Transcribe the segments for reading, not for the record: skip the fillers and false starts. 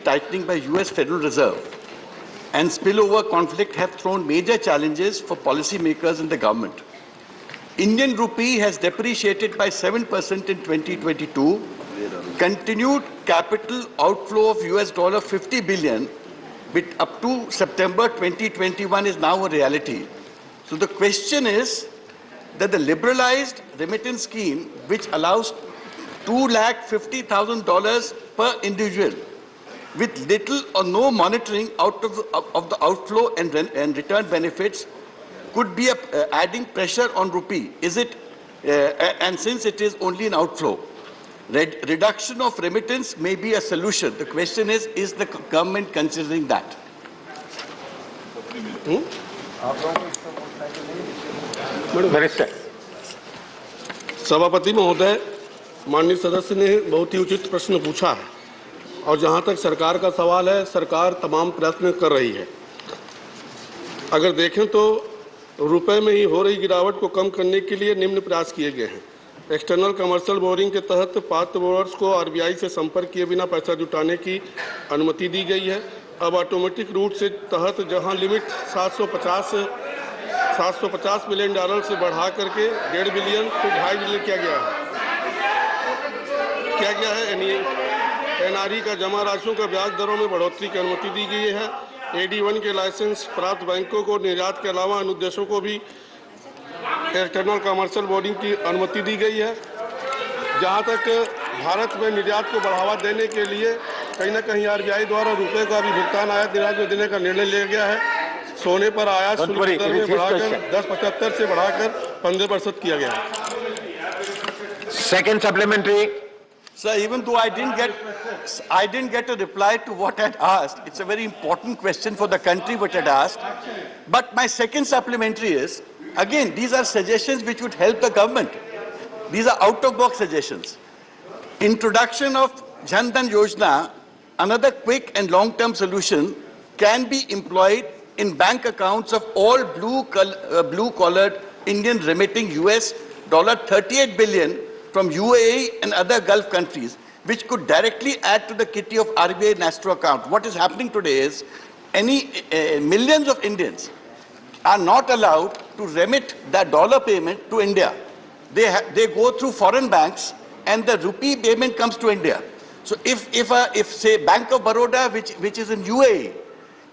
tightening by US Federal Reserve and spillover conflict have thrown major challenges for policymakers and the government. Indian rupee has depreciated by 7% in 2022. Continued capital outflow of $50 billion up to September 2021 is now a reality. So the question is that the liberalized remittance scheme, which allows $250,000 per individual, with little or no monitoring of the outflow and return benefits, could be adding pressure on rupee. Is it, and since it is only an outflow, reduction of remittance may be a solution. The question is the government considering that? सभापति महोदय, माननीय सदस्य ने बहुत ही उचित प्रश्न पूछा है और जहां तक सरकार का सवाल है, सरकार तमाम प्रयत्न कर रही है। अगर देखें तो रुपए में ही हो रही गिरावट को कम करने के लिए निम्न प्रयास किए गए हैं। एक्सटर्नल कमर्शियल बोरिंग के तहत पात्र बोरर्स को आरबीआई से संपर्क किए बिना पैसा जुटाने की अनुमति दी गई है। अब ऑटोमेटिक रूट से तहत जहां लिमिट 750 मिलियन डॉलर से बढ़ा करके 1.5 बिलियन से 2.5 बिलियन किया गया है। एनआरई का जमा राशियों का ब्याज दरों में बढ़ोतरी की अनुमति दी गई है। AD1 के लाइसेंस प्राप्त बैंकों को निर्यात के अलावा अन्य उद्देश्यों को भी एक्सटर्नल कमर्शियल बोर्डिंग की अनुमति दी गई है। जहां तक भारत में निर्यात को बढ़ावा देने के लिए कहीं ना कहीं आरबीआई द्वारा रुपए का भी भुगतान आयात निर्यात में देने का निर्णय लिया गया है। सोने पर आयात शुल्क दर में बढ़ाकर 10.75 से बढ़ाकर 15% किया गया है। Second supplementary. Sir, even though I didn't get a reply to what I'd asked, it's a very important question for the country what I'd asked. But my second supplementary is, again, these are suggestions which would help the government. These are out-of-box suggestions. Introduction of Jan Dhan Yojana, another quick and long-term solution, can be employed in bank accounts of all blue-collared Indian remitting US $38 billion from UAE and other Gulf countries, which could directly add to the kitty of RBI Nastro account. What is happening today is millions of Indians are not allowed to remit that dollar payment to India. They go through foreign banks and the rupee payment comes to India. So if say Bank of Baroda, which is in UAE,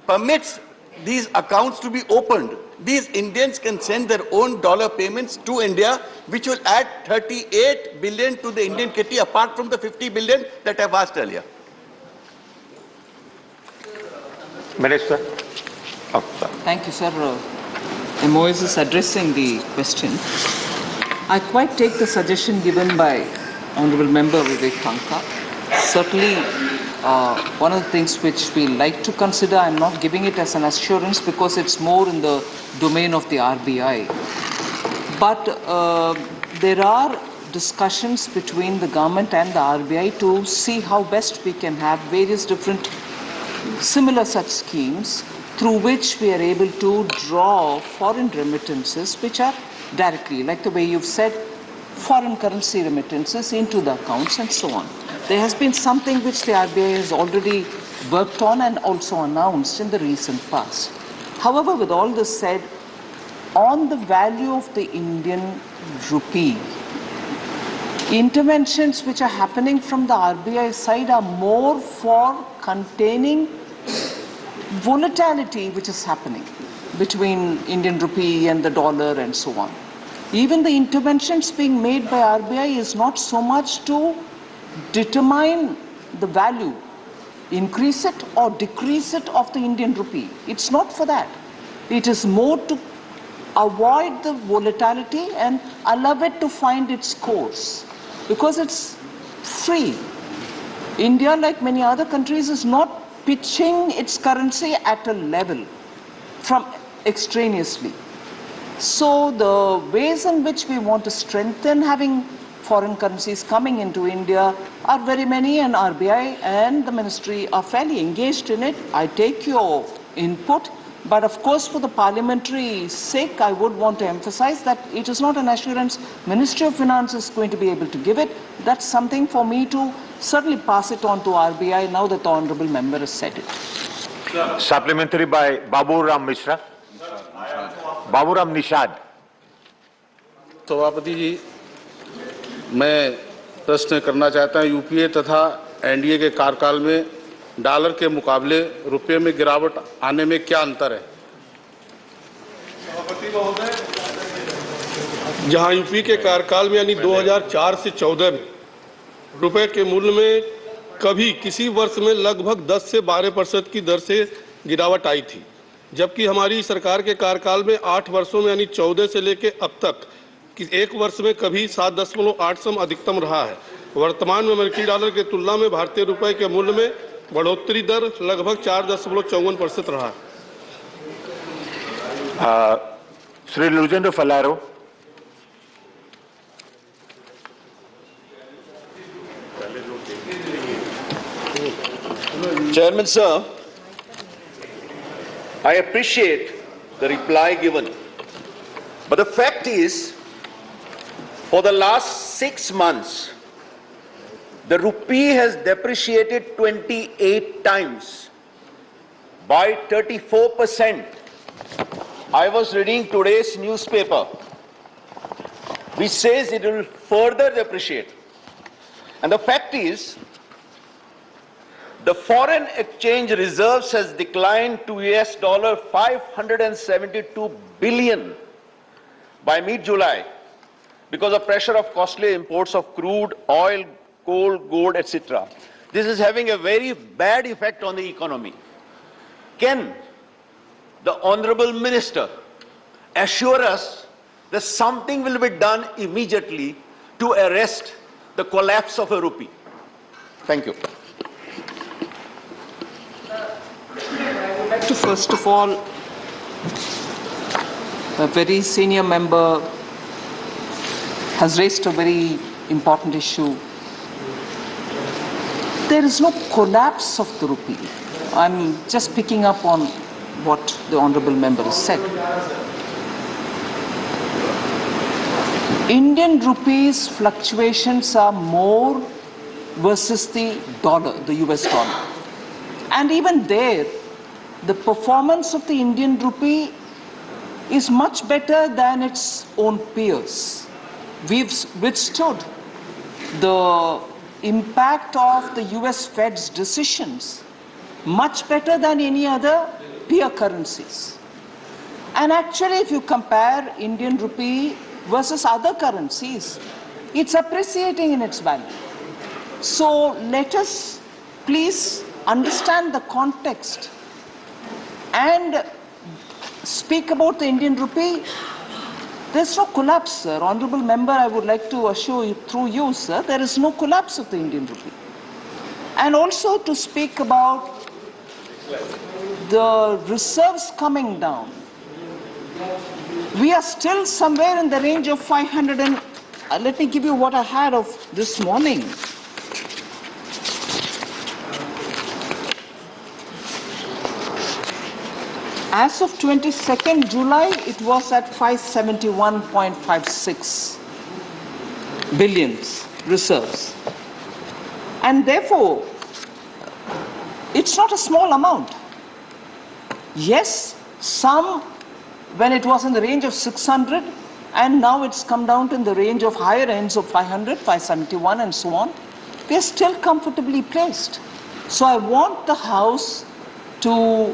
permits these accounts to be opened, these Indians can send their own dollar payments to India, which will add 38 billion to the Indian kitty apart from the 50 billion that I've asked earlier. Minister. Oh, thank you, sir. MOS is addressing the question. I quite take the suggestion given by Honorable Member Vivek Thanka. Certainly, one of the things which we like to consider, I'm not giving it as an assurance because it's more in the domain of the RBI. But there are discussions between the government and the RBI to see how best we can have various different similar such schemes through which we are able to draw foreign remittances which are directly, like the way you've said, foreign currency remittances into the accounts and so on. There has been something which the RBI has already worked on and also announced in the recent past. However, with all this said, on the value of the Indian rupee, interventions which are happening from the RBI side are more for containing volatility which is happening between Indian rupee and the dollar and so on. Even the interventions being made by RBI is not so much to determine the value, increase it or decrease it of the Indian rupee. It's not for that. It is more to avoid the volatility and allow it to find its course because it's free. India, like many other countries, is not pitching its currency at a level from extraneously. So the ways in which we want to strengthen having foreign currencies coming into India are very many, and RBI and the ministry are fairly engaged in it. I take your input, but of course for the parliamentary sake, I would want to emphasize that it is not an assurance Ministry of Finance is going to be able to give it. That's something for me to certainly pass it on to RBI now that the Honorable Member has said it. Supplementary by Babu Ram Mishra. Babu Ram Nishad. सभापति जी, मैं प्रश्न करना चाहता हूं, UPA तथा NDA के कार्यकाल में डॉलर के मुकाबले रुपये में गिरावट आने में क्या अंतर है? जहां यूपी के कार्यकाल में यानी 2004 से 14 में रुपए के मूल्य में कभी किसी वर्ष में लगभग 10 से 12% की दर से गिरावट आई थी, जबकि हमारी सरकार के कार्यकाल में 8 वर्षों में यानी 14 से लेकर अब तक कि एक वर्ष में कभी 7.8 अधिकतम रहा है। वर्तमान में अमेरिकी डॉलर की तुलना में भारतीय रुपए के मूल्य में बढ़ोतरी दर लगभग 4.54% रहा है। Sri Lujendo Falaro. Chairman, sir, I appreciate the reply given, but the fact is, for the last 6 months, the rupee has depreciated 28 times by 34%. I was reading today's newspaper, which says it will further depreciate. And the fact is, the foreign exchange reserves has declined to $572 billion by mid-July because of pressure of costly imports of crude, oil, coal, gold, etc. This is having a very bad effect on the economy. Can the Honorable Minister assure us that something will be done immediately to arrest the collapse of a rupee? Thank you. To first of all, a very senior member has raised a very important issue. There is no collapse of the rupee. I'm just picking up on what the Honorable Member has said. Indian rupees fluctuations are more versus the dollar, the US dollar. And even there, the performance of the Indian rupee is much better than its own peers. We've withstood the impact of the US Fed's decisions much better than any other peer currencies. And actually, if you compare Indian rupee versus other currencies, it's appreciating in its value. So let us please understand the context and speak about the Indian rupee. There's no collapse, sir. Honorable Member, I would like to assure you, through you, sir, there is no collapse of the Indian rupee. And also to speak about the reserves coming down. We are still somewhere in the range of 500 and, let me give you what I had of this morning. As of 22nd July, it was at 571.56 billions reserves. And therefore, it's not a small amount. Yes, some, when it was in the range of 600, and now it's come down to in the range of higher ends of 500, 571 and so on, we're still comfortably placed. So I want the House to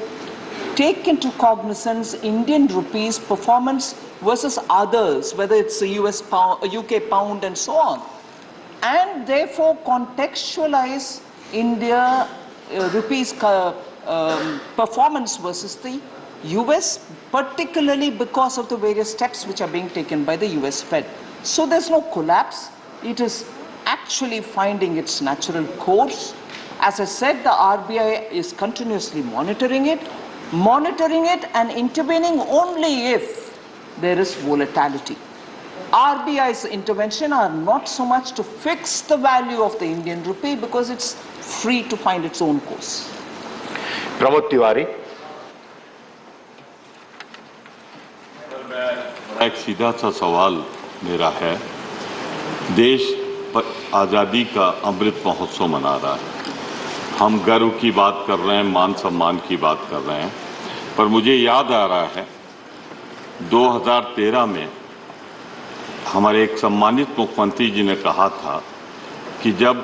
take into cognizance Indian rupees performance versus others, whether it's the US pound, UK pound and so on, and therefore contextualize India rupees performance versus the US, particularly because of the various steps which are being taken by the US Fed. So there's no collapse. It is actually finding its natural course. As I said, the RBI is continuously monitoring it and intervening only if there is volatility. RBI's intervention are not so much to fix the value of the Indian rupee because it's free to find its own course. Pramod Tiwari. एक सीधा सा सवाल मेरा है, देश आज़ादी का अमृत महोत्सव मना रहा है। हम गर्व की बात कर रहे हैं, मान सम्मान की बात कर रहे हैं, पर मुझे याद आ रहा है 2013 में हमारे एक सम्मानित मुख्यमंत्री जी ने कहा था कि जब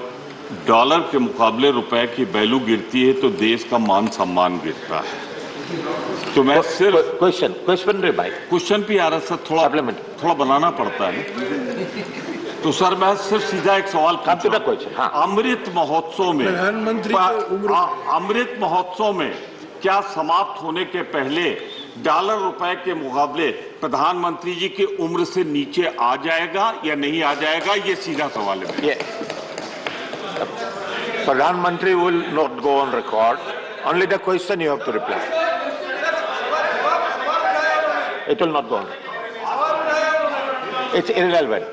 डॉलर के मुकाबले रुपए की वैल्यू गिरती है तो देश का मान सम्मान गिरता है। तो मैं सिर्फ क्वेश्चन रे भाई, क्वेश्चन भी आ रहा सर, थोड़ा बनाना पड़ता है। तो सर मैं सिर्फ सीधा एक सवाल पूछा, अमृत महोत्सव में अमृत महोत्सव में क्या समाप्त होने के पहले डॉलर रुपए के मुकाबले प्रधानमंत्री जी की उम्र से नीचे आ जाएगा या नहीं आ जाएगा? ये सीधा सवाल है। प्रधानमंत्री will not go on record. Only the question you have to reply. It will not go on. It's irrelevant.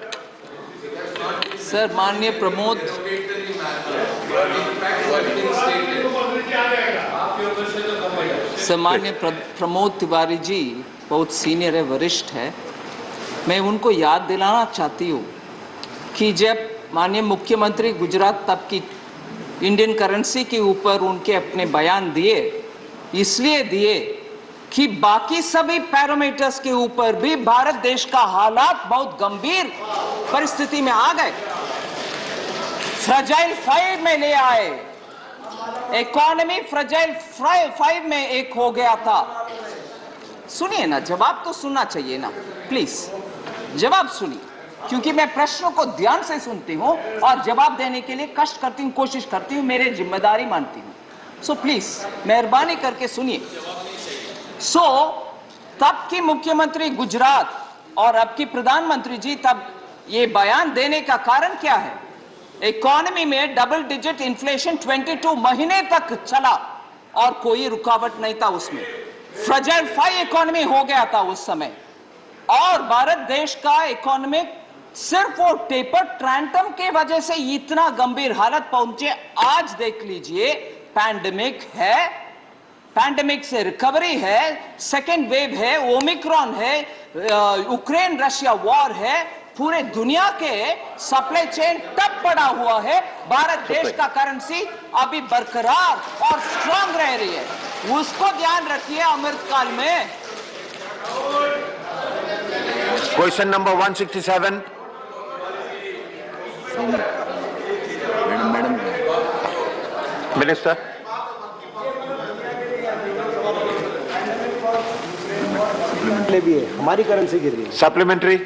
Sir, माननीय प्रमोद, माननीय प्रमोद तिवारी जी बहुत सीनियर है, वरिष्ठ है। मैं उनको याद दिलाना चाहती हूँ कि जब माननीय मुख्यमंत्री गुजरात तब की इंडियन करेंसी के ऊपर उनके अपने बयान दिए, इसलिए दिए कि बाकी सभी पैरामीटर्स के ऊपर भी भारत देश का हालात बहुत गंभीर परिस्थिति में आ गए, फ्रजाइल 5 में ले आए, इकोनॉमी फ्रजाइल 5 में एक हो गया था। सुनिए ना, जवाब तो सुनना चाहिए ना, प्लीज जवाब सुनिए, क्योंकि मैं प्रश्नों को ध्यान से सुनती हूं और जवाब देने के लिए कष्ट करती हूं, कोशिश करती हूं, मेरी जिम्मेदारी मानती हूं। सो प्लीज मेहरबानी करके सुनिए। तब की मुख्यमंत्री गुजरात और अब की प्रधानमंत्री जी तब ये बयान देने का कारण क्या है? इकोनॉमी में डबल डिजिट इन्फ्लेशन 22 महीने तक चला और कोई रुकावट नहीं था उसमें। फ्रजाइल 5 इकोनॉमी हो गया था उस समय और भारत देश का इकोनॉमिक सिर्फ वो टेपर ट्रांटम के वजह से इतना गंभीर हालत पहुंचे। आज देख लीजिए, पैंडेमिक है, पैंडेमिक से रिकवरी है, सेकेंड वेव है, ओमिक्रॉन है, यूक्रेन रशिया वॉर है, पूरे दुनिया के सप्लाई चेन टप पड़ा हुआ है। भारत देश का करेंसी अभी बरकरार और स्ट्रांग रह रही है, उसको ध्यान रखिए अमृतकाल में। Question number 167. मैडम मिनिस्टर, भी है, हमारी करेंसी गिर रही है। Supplementary.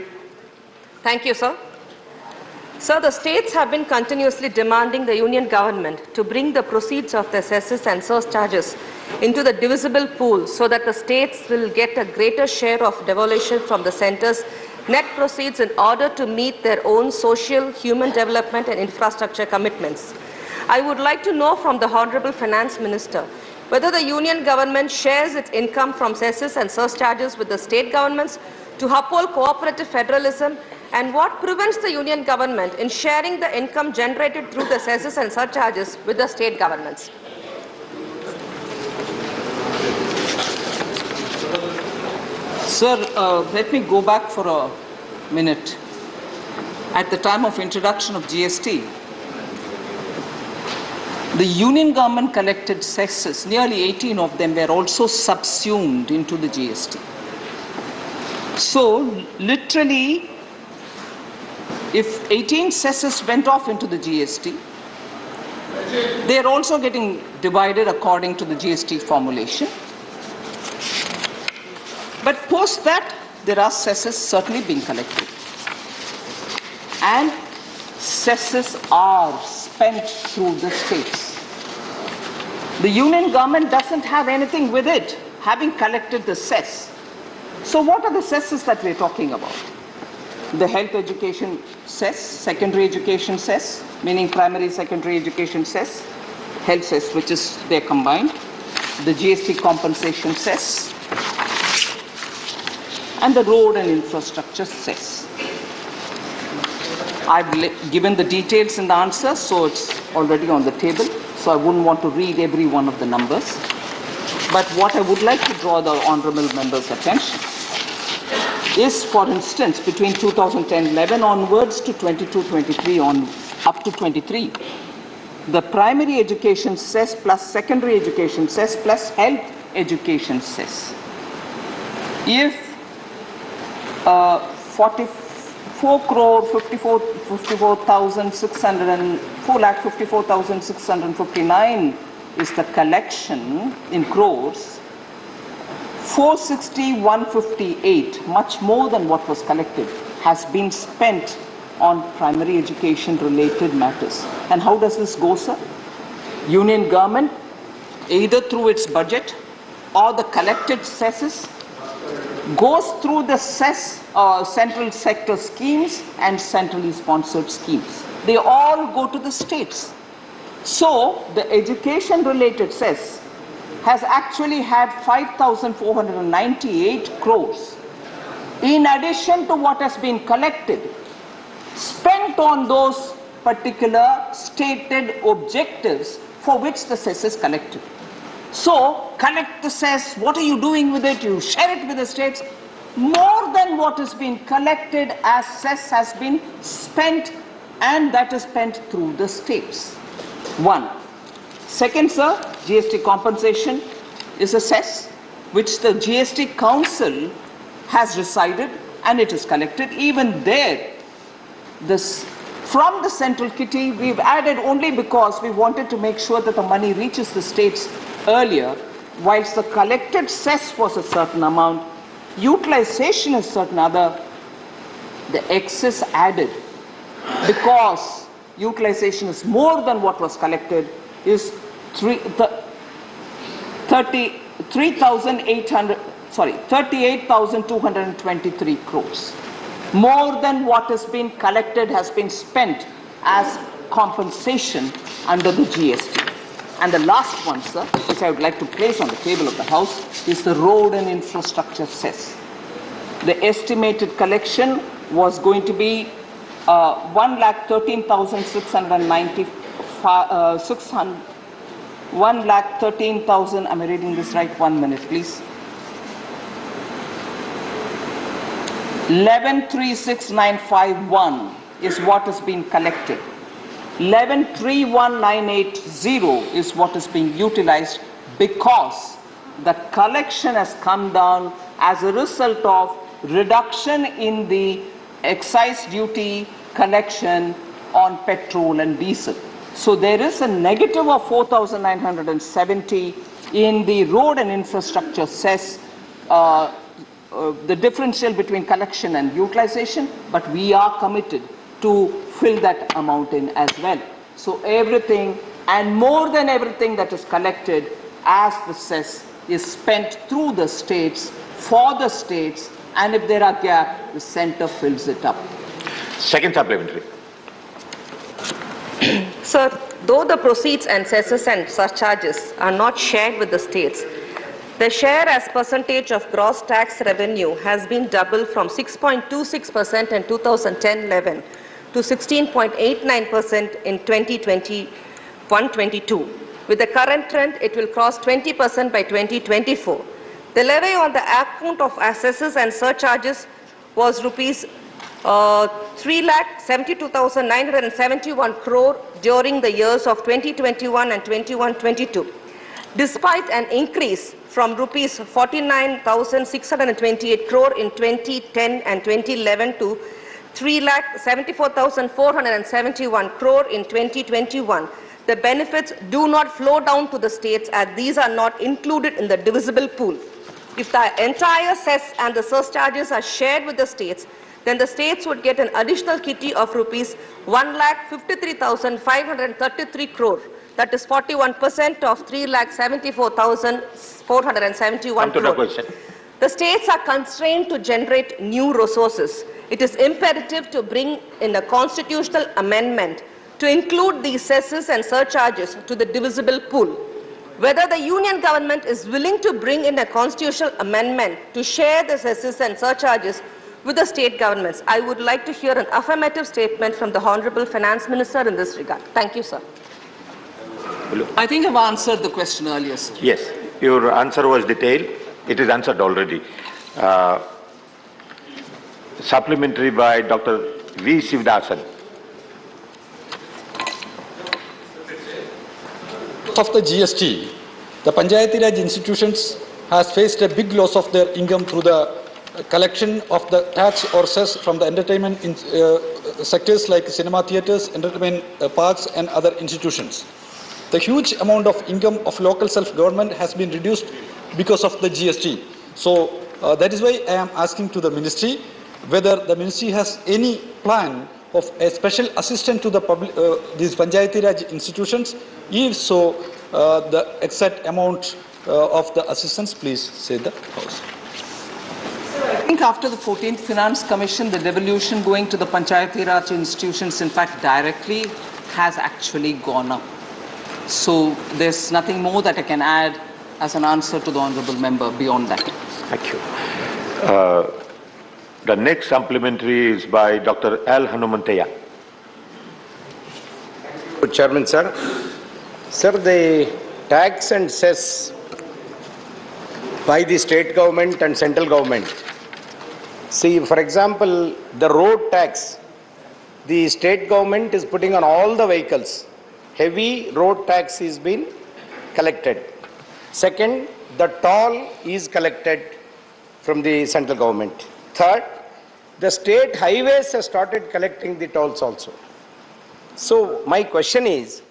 Thank you, sir. Sir, the states have been continuously demanding the union government to bring the proceeds of the cesses and surcharges into the divisible pool so that the states will get a greater share of devolution from the center's net proceeds in order to meet their own social, human development and infrastructure commitments. I would like to know from the Honorable Finance Minister whether the union government shares its income from cesses and surcharges with the state governments to uphold cooperative federalism, and what prevents the union government in sharing the income generated through the cesses and surcharges with the state governments. Sir, let me go back for a minute. At the time of introduction of GST, the union government collected cesses, nearly 18 of them were also subsumed into the GST. So, literally, if 18 cesses went off into the GST, they are also getting divided according to the GST formulation. But post that, there are cesses certainly being collected. And cesses are spent through the states. The union government doesn't have anything with it, having collected the cess. So what are the cesses that we're talking about? The health education cess, secondary education cess, meaning primary, secondary education cess, health cess, which is they're combined, the GST compensation cess, and the road and infrastructure cess. I've given the details in the answer, so it's already on the table, so I wouldn't want to read every one of the numbers. But what I would like to draw the honorable member's attention is, for instance, between 2010-11 onwards to 22-23 on up to 23, the primary education cess plus secondary education cess plus health education cess. If 4,54,659 is the collection in crores, 460,158, much more than what was collected, has been spent on primary education related matters. And how does this go, sir? Union government, either through its budget or the collected cesses, goes through the cess central sector schemes and centrally sponsored schemes. They all go to the states. So the education related cess has actually had 5,498 crores in addition to what has been collected, spent on those particular stated objectives for which the cess is collected. So, collect the cess, what are you doing with it? You share it with the states. More than what has been collected as cess has been spent, and that is spent through the states. One. Second, sir, GST compensation is a cess which the GST Council has decided, and it is collected. Even there, this from the central kitty, we've added only because we wanted to make sure that the money reaches the states earlier. Whilst the collected cess was a certain amount, utilization is certain other, the excess added, because utilization is more than what was collected, is 38,223 crores. More than what has been collected has been spent as compensation under the GST. And the last one, sir, which I would like to place on the table of the House, is the road and infrastructure cess. The estimated collection was going to be 1,13,000, am I reading this right? 1 minute, please. 11,36,951 is what has been collected. 11,31,980 is what is being utilized, because the collection has come down as a result of reduction in the excise duty collection on petrol and diesel. So there is a negative of 4,970 in the road and infrastructure cess, the differential between collection and utilization, but we are committed to fill that amount in as well. So everything and more than everything that is collected as the cess is spent through the states, for the states, and if there are gaps, the center fills it up. Second supplementary. Sir, though the proceeds and cesses and surcharges are not shared with the states, the share as percentage of gross tax revenue has been doubled from 6.26% in 2010-11 to 16.89% in 2021-22. With the current trend, it will cross 20% by 2024. The levy on the account of assesses and surcharges was rupees 3,72,971 crore during the years of 2021 and 21-22. Despite an increase from rupees 49,628 crore in 2010 and 2011 to 3,74,471 crore in 2021, the benefits do not flow down to the states, as these are not included in the divisible pool. If the entire cess and the surcharges are shared with the states, then the states would get an additional kitty of rupees 1,53,533 crore. That is 41% of 3,74,471 crore. The states are constrained to generate new resources. It is imperative to bring in a constitutional amendment to include these cesses and surcharges to the divisible pool. Whether the union government is willing to bring in a constitutional amendment to share the cesses and surcharges with the state governments, I would like to hear an affirmative statement from the Honorable Finance Minister in this regard. Thank you, sir. I think I've answered the question earlier, sir. Yes, your answer was detailed. It is answered already. supplementary by Dr. V. Sivdasan. Of the GST, the Panchayati Raj institutions has faced a big loss of their income through the collection of the tax or cess from the entertainment sectors like cinema theatres, entertainment parks and other institutions. The huge amount of income of local self-government has been reduced because of the GST. So that is why I am asking to the ministry whether the ministry has any plan of a special assistant to the these Panchayati Raj institutions. If so, the exact amount of the assistance, please say the House. I think after the 14th Finance Commission, the devolution going to the Panchayati Raj institutions, in fact, directly has actually gone up. So there's nothing more that I can add as an answer to the Honourable Member beyond that. Thank you. The next supplementary is by Dr. L. Hanumanthaya. Good Chairman, sir. Sir, the tax and cess by the state government and central government. See, for example, the road tax, the state government is putting on all the vehicles. Heavy road tax is being collected. Second, the toll is collected from the central government. Third, the state highways have started collecting the tolls also. So my question is,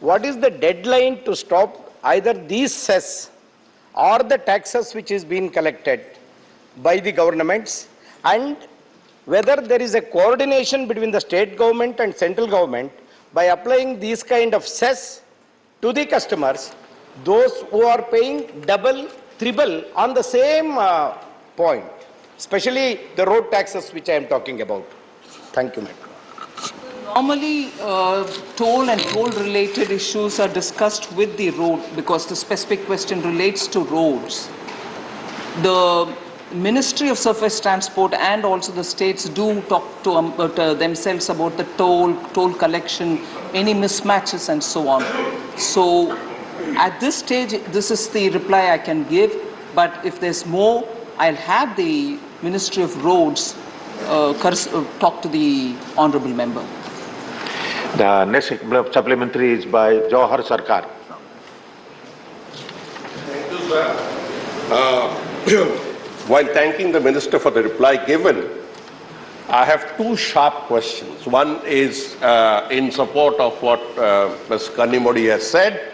what is the deadline to stop either these cess or the taxes which is being collected by the governments, and whether there is a coordination between the state government and central government by applying these kind of cess to the customers, those who are paying double, triple on the same point, especially the road taxes which I am talking about. Thank you, Madam. Normally, toll and toll-related issues are discussed with the road because the specific question relates to roads. The Ministry of Surface Transport and also the states do talk to themselves about the toll collection, any mismatches and so on. So at this stage, this is the reply I can give, but if there's more, I'll have the Ministry of Roads talk to the Honourable Member. The next supplementary is by Jawahar Sarkar. Thank you, sir. While thanking the Minister for the reply given, I have two sharp questions. One is in support of what Ms. Kanimodi has said,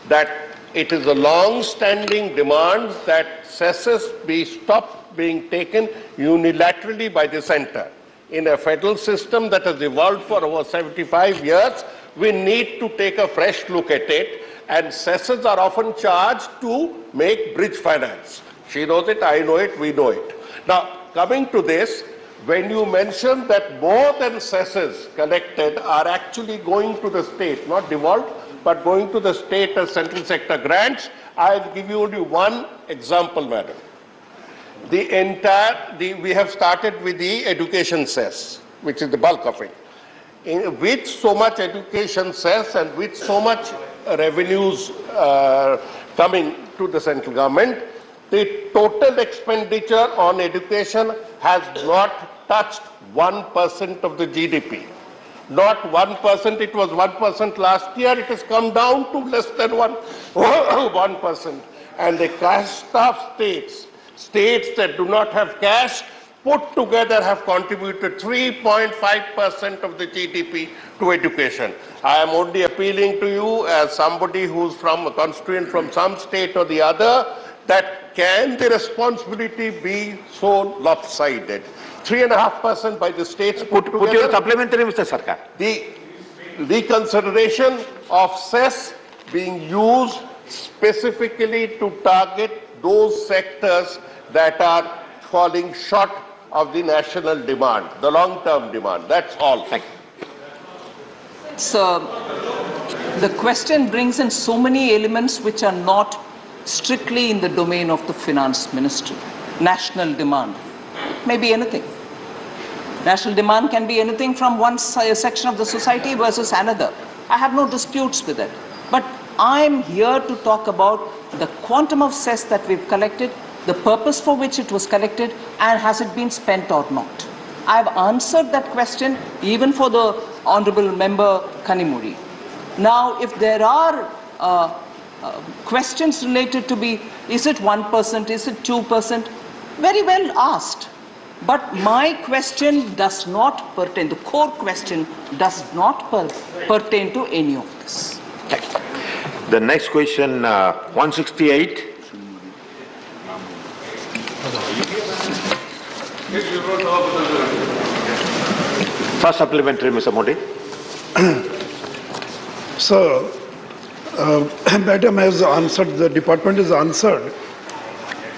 that it is a long-standing demand that cesses be stopped being taken unilaterally by the centre. In a federal system that has evolved for over 75 years, we need to take a fresh look at it, and cesses are often charged to make bridge finance. She knows it, I know it, we know it. Now, coming to this, when you mention that more than cesses collected are actually going to the state, not devolved, but going to the state as central sector grants, I'll give you only one example, madam. We have started with the education cess, which is the bulk of it. With so much education cess and with so much revenues coming to the central government, the total expenditure on education has not touched 1% of the GDP. Not 1%, it was 1% last year, it has come down to less than 1%. And the cash-starved states that do not have cash, put together have contributed 3.5% of the GDP to education. I am only appealing to you as somebody who's from a constituent from some state or the other, that can the responsibility be so lopsided? 3.5% by the states put together. Put your supplementary, Mr. Sarkar. The reconsideration of cess being used specifically to target those sectors that are falling short of the national demand, the long-term demand. That's all. Thank you. So, the question brings in so many elements which are not strictly in the domain of the finance ministry. National demand. It may be anything. National demand can be anything from one section of the society versus another. I have no disputes with it. But I'm here to talk about the quantum of cess that we've collected, the purpose for which it was collected, and has it been spent or not. I've answered that question even for the Honorable Member Kanimuri. Now, if there are questions related to is it 1%, is it 2%, very well asked. But my question does not pertain, the core question does not pertain to any of this. Okay. The next question, 168. First supplementary, Mr. Modi. Sir, Madam has answered, the department has answered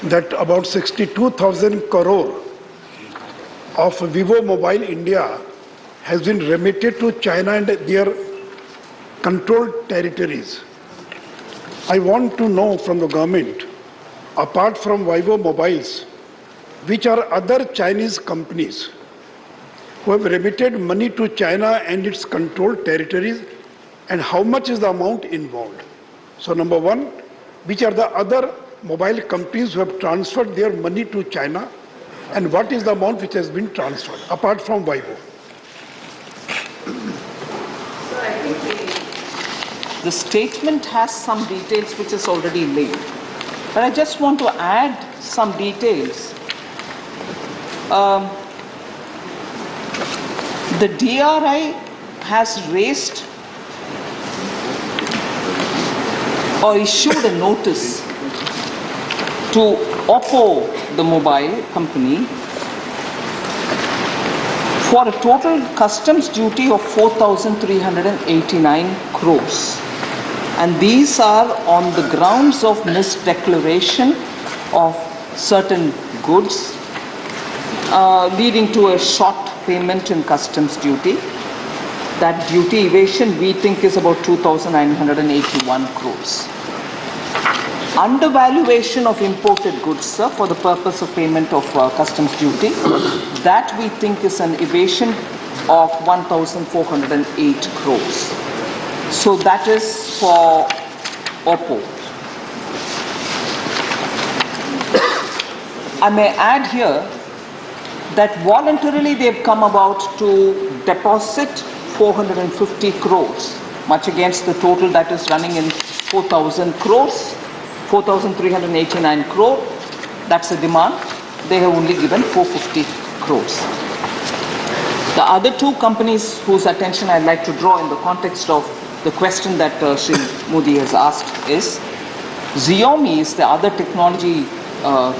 that about 62,000 crore of Vivo Mobile India has been remitted to China and their controlled territories. I want to know from the government, apart from Vivo Mobiles, which are other Chinese companies who have remitted money to China and its controlled territories, and how much is the amount involved? So number one, which are the other mobile companies who have transferred their money to China, and what is the amount which has been transferred, apart from Vivo? The statement has some details which is already laid, but I just want to add some details. The DRI has raised or issued a notice to Oppo, the mobile company, for a total customs duty of 4,389 crores. And these are on the grounds of misdeclaration of certain goods, leading to a short payment in customs duty. That duty evasion we think is about 2,981 crores. Undervaluation of imported goods, sir, for the purpose of payment of customs duty, that we think is an evasion of 1,408 crores. So that is for Oppo. I may add here that voluntarily they've come about to deposit 450 crores, much against the total that is running in 4,000 crores, 4,389 crore. That's the demand. They have only given 450 crores. The other two companies whose attention I'd like to draw in the context of the question that Shri Modi has asked is, Xiaomi is the other technology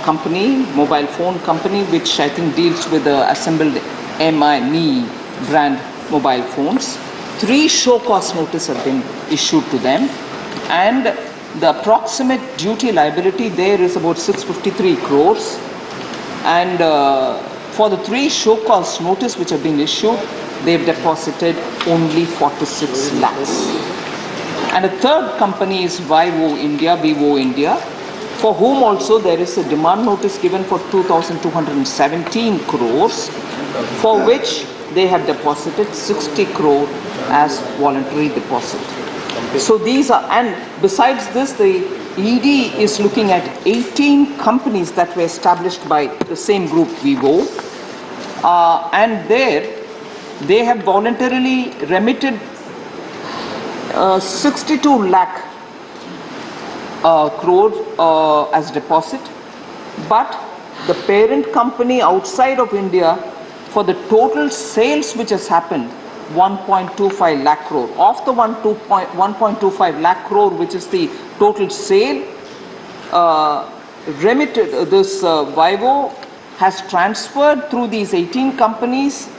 company, mobile phone company, which I think deals with the assembled Mi brand mobile phones. 3 show cause notices have been issued to them, and the approximate duty liability there is about 653 crores. And for the 3 show cause notice which have been issued, they've deposited only 46 lakhs. And a third company is Vivo India, for whom also there is a demand notice given for 2,217 crores, for which they have deposited 60 crore as voluntary deposit. So these are, and besides this, the ED is looking at 18 companies that were established by the same group, Vivo, and there they have voluntarily remitted 62 lakh crore as deposit, but the parent company outside of India, for the total sales which has happened, 1.25 lakh crore. Of the 1.25 lakh crore, which is the total sale, remitted, this Vivo has transferred through these 18 companies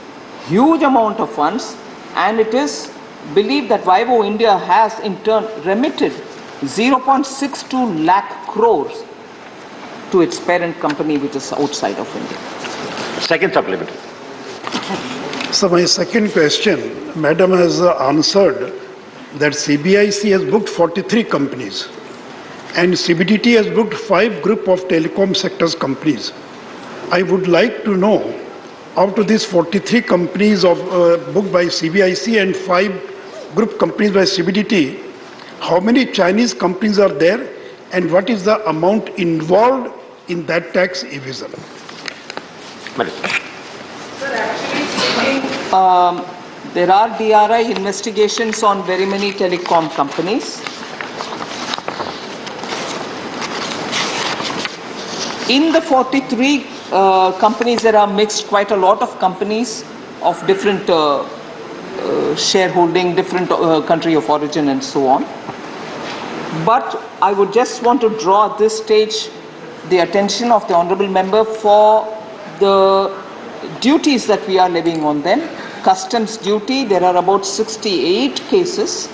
huge amount of funds, and it is believed that Vivo India has in turn remitted 0.62 lakh crores to its parent company, which is outside of India. Second supplementary. So my second question, Madam has answered that CBIC has booked 43 companies and CBDT has booked 5 group of telecom sectors companies. I would like to know, out of these 43 companies booked by CBIC and 5 group companies by CBDT, how many Chinese companies are there and what is the amount involved in that tax evasion? Madam. Sir, actually, there are DRI investigations on very many telecom companies. In the 43 companies, there are mixed quite a lot of companies of different shareholding, different country of origin and so on. But I would just want to draw at this stage the attention of the honourable member for the duties that we are levying on them. Customs duty, there are about 68 cases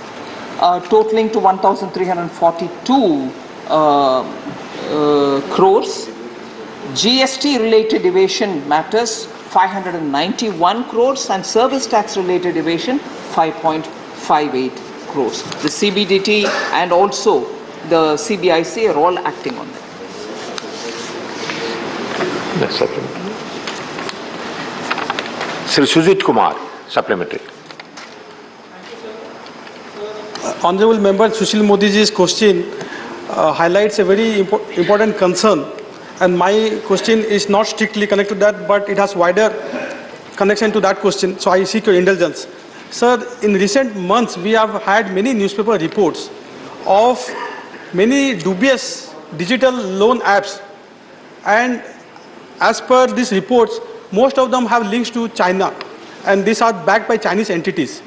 totaling to 1,342 crores. GST related evasion matters 591 crores and service tax related evasion 5.58 crores. The CBDT and also the CBIC are all acting on that. Next supplementary. Sri Sujit Kumar, supplementary. Honorable Member Sushil Modi's question highlights a very important concern, and my question is not strictly connected to that, but it has wider connection to that question, so I seek your indulgence. Sir, in recent months, we have had many newspaper reports of many dubious digital loan apps, and as per these reports, most of them have links to China, and these are backed by Chinese entities.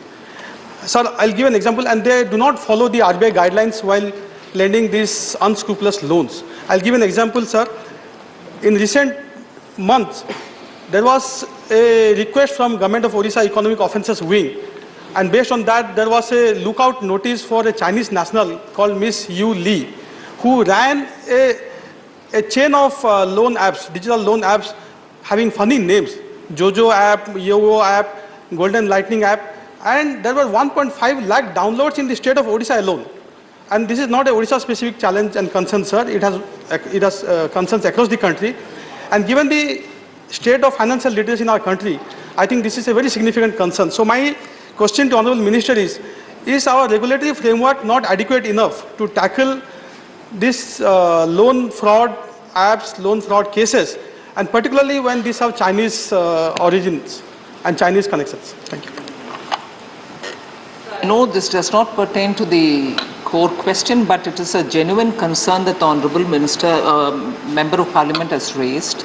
Sir, I'll give an example, and they do not follow the RBI guidelines while lending these unscrupulous loans. I'll give an example, sir. In recent months, there was a request from Government of Odisha Economic Offences Wing, and based on that, there was a lookout notice for a Chinese national called Miss Yu Li, who ran a chain of loan apps, digital loan apps, having funny names, Jojo app, Yovo app, Golden Lightning app, and there were 1.5 lakh downloads in the state of Odisha alone. And this is not a Odisha specific challenge and concern, sir. It has concerns across the country. And given the state of financial literacy in our country, I think this is a very significant concern. So my question to Honorable Minister is our regulatory framework not adequate enough to tackle this loan fraud apps, loan fraud cases, and particularly when these have Chinese origins and Chinese connections? Thank you. No, this does not pertain to the core question, but it is a genuine concern that the Honourable Minister, Member of Parliament has raised.